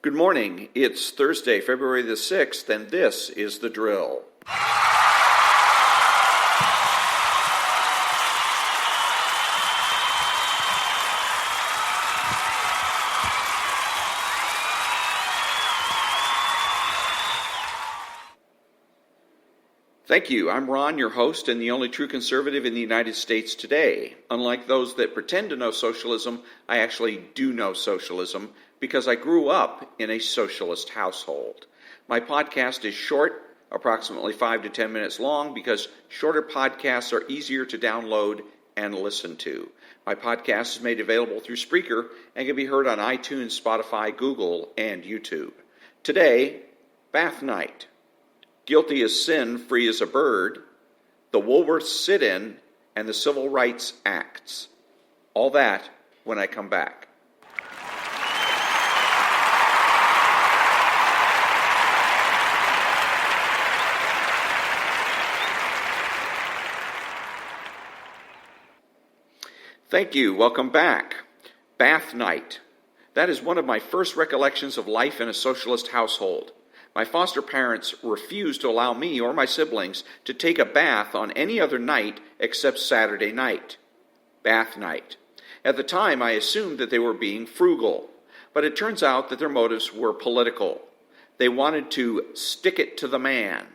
Good morning. It's Thursday, February the 6th, and this is The Drill. Thank you. I'm Ron, your host and the only true conservative in the United States today. Unlike those that pretend to know socialism, I actually do know socialism because I grew up in a socialist household. My podcast is short, approximately 5 to 10 minutes long, because shorter podcasts are easier to download and listen to. My podcast is made available through Spreaker and can be heard on iTunes, Spotify, Google, and YouTube. Today, Bath Night. Guilty as sin, free as a bird, the Woolworth sit-in, and the Civil Rights Acts. All that when I come back. Thank you. Welcome back. Bath Night. That is one of my first recollections of life in a socialist household. My foster parents refused to allow me or my siblings to take a bath on any other night except Saturday night. Bath night. At the time, I assumed that they were being frugal, but it turns out that their motives were political. They wanted to stick it to the man.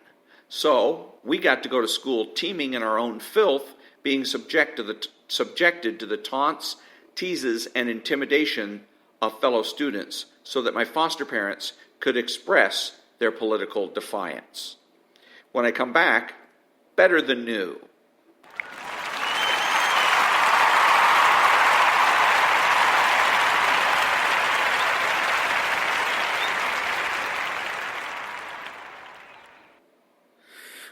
So, we got to go to school teeming in our own filth, being subjected to the taunts, teases, and intimidation of fellow students so that my foster parents could express their political defiance. When I come back, better than new.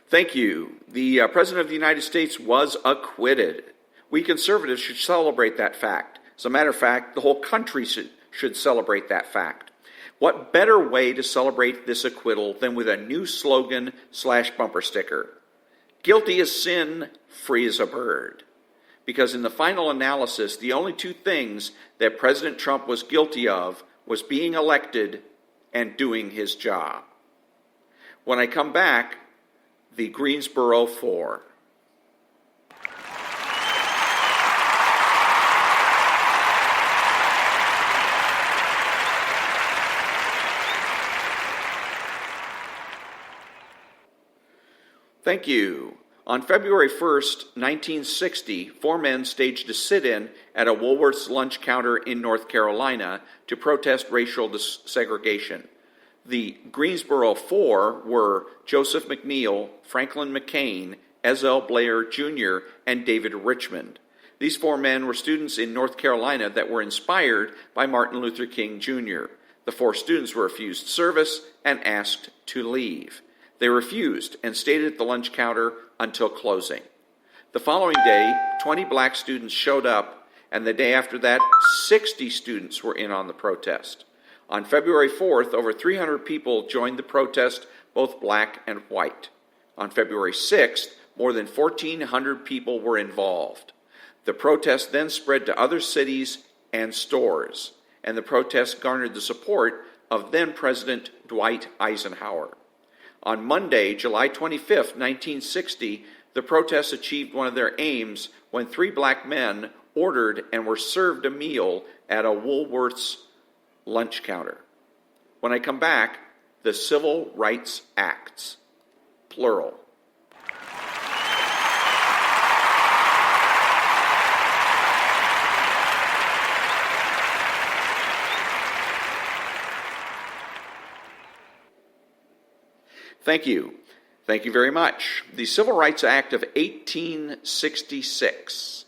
Thank you. The President of the United States was acquitted. We conservatives should celebrate that fact. As a matter of fact, the whole country should celebrate that fact. What better way to celebrate this acquittal than with a new slogan/bumper sticker? Guilty as sin, free as a bird. Because in the final analysis, the only two things that President Trump was guilty of was being elected and doing his job. When I come back, the Greensboro Four. Thank you. On February 1st, 1960, four men staged a sit-in at a Woolworth's lunch counter in North Carolina to protest racial segregation. The Greensboro Four were Joseph McNeil, Franklin McCain, Ezell Blair Jr., and David Richmond. These four men were students in North Carolina that were inspired by Martin Luther King Jr. The four students were refused service and asked to leave. They refused and stayed at the lunch counter until closing. The following day, 20 black students showed up, and the day after that, 60 students were in on the protest. On February 4th, over 300 people joined the protest, both black and white. On February 6th, more than 1,400 people were involved. The protest then spread to other cities and stores, and the protest garnered the support of then-President Dwight Eisenhower. On Monday, July 25, 1960, the protests achieved one of their aims when three black men ordered and were served a meal at a Woolworth's lunch counter. When I come back, the Civil Rights Acts, plural. Thank you. Thank you very much. The Civil Rights Act of 1866,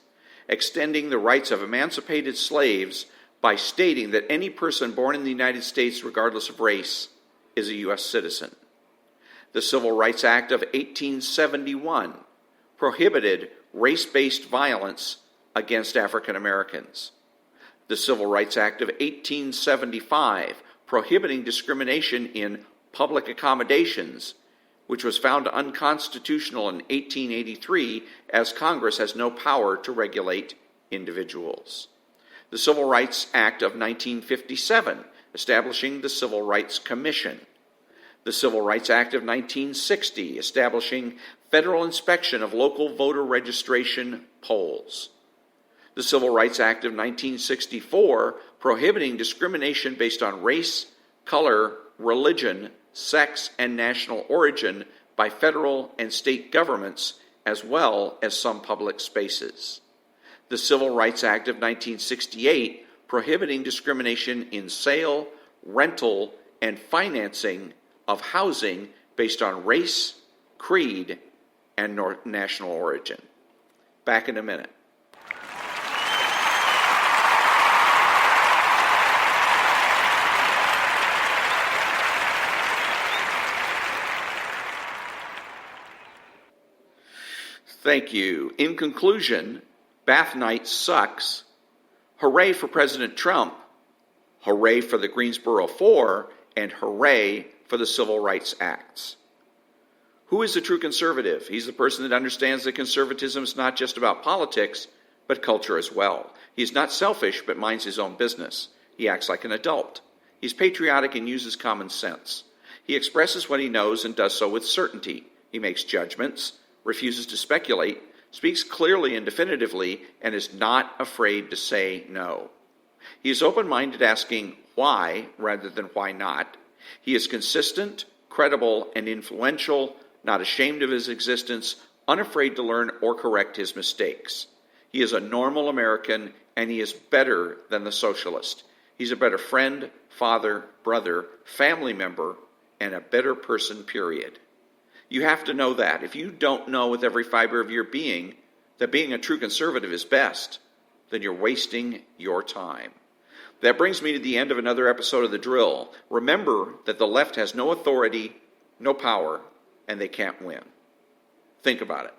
extending the rights of emancipated slaves by stating that any person born in the United States, regardless of race, is a U.S. citizen. The Civil Rights Act of 1871 prohibited race-based violence against African Americans. The Civil Rights Act of 1875 prohibiting discrimination in public accommodations, which was found unconstitutional in 1883 as Congress has no power to regulate individuals. The Civil Rights Act of 1957 establishing the Civil Rights Commission. The Civil Rights Act of 1960, establishing federal inspection of local voter registration polls. The Civil Rights Act of 1964, prohibiting discrimination based on race, color, religion, sex, and national origin by federal and state governments, as well as some public spaces. The Civil Rights Act of 1968, prohibiting discrimination in sale, rental, and financing of housing based on race, creed, and national origin. Back in a minute. Thank you. In conclusion, Bath Night sucks. Hooray for President Trump. Hooray for the Greensboro Four. And hooray for the Civil Rights Acts. Who is a true conservative? He's the person that understands that conservatism is not just about politics, but culture as well. He's not selfish, but minds his own business. He acts like an adult. He's patriotic and uses common sense. He expresses what he knows and does so with certainty. He makes judgments, refuses to speculate, speaks clearly and definitively, and is not afraid to say no. He is open-minded, asking why rather than why not. He is consistent, credible, and influential, not ashamed of his existence, unafraid to learn or correct his mistakes. He is a normal American, and he is better than the socialist. He's a better friend, father, brother, family member, and a better person, period. You have to know that. If you don't know with every fiber of your being that being a true conservative is best, then you're wasting your time. That brings me to the end of another episode of The Drill. Remember that the left has no authority, no power, and they can't win. Think about it.